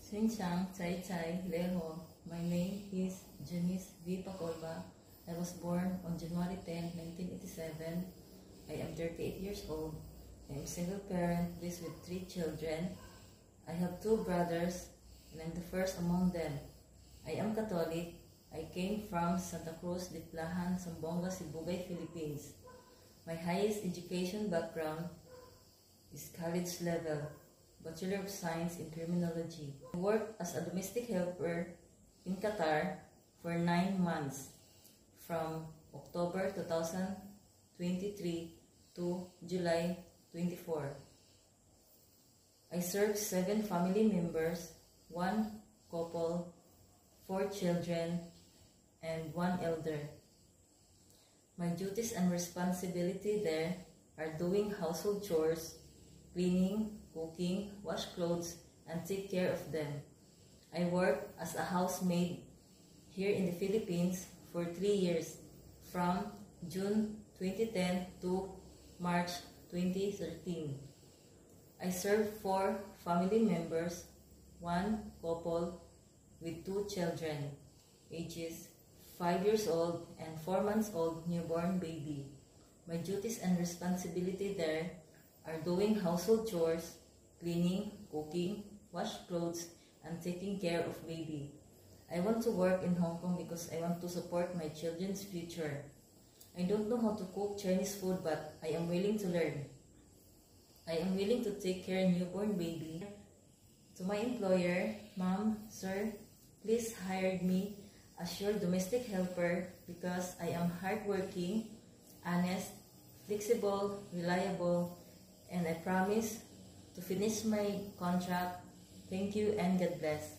Xinjiang, Chai Chai, Leho. My name is Janice V. Pacolba. I was born on January 10, 1987. I am 38 years old. I am a single parent, raised with 3 children. I have 2 brothers, and I'm the first among them. I am Catholic. I came from Santa Cruz, Diplahan, Zamboanga, Sibugay, Philippines. My highest education background is college level, Bachelor of Science in Criminology. I worked as a domestic helper in Qatar for 9 months, from October 2023 to July 24. I served 7 family members, 1 couple, 4 children, and 1 elder. My duties and responsibility there are doing household chores, cleaning, cooking, wash clothes, and take care of them. I worked as a housemaid here in the Philippines for 3 years, from June 2010 to March 2013. I served 4 family members, 1 couple with 2 children, ages 5 years old and 4 months old newborn baby. My duties and responsibility there are doing household chores, cleaning, cooking, wash clothes, and taking care of baby. I want to work in Hong Kong because I want to support my children's future. I don't know how to cook Chinese food, but I am willing to learn. I am willing to take care of newborn baby. To my employer, Ma'am, Sir, please hire me as your domestic helper because I am hardworking, honest, flexible, reliable, and I promise to finish my contract. Thank you and God bless.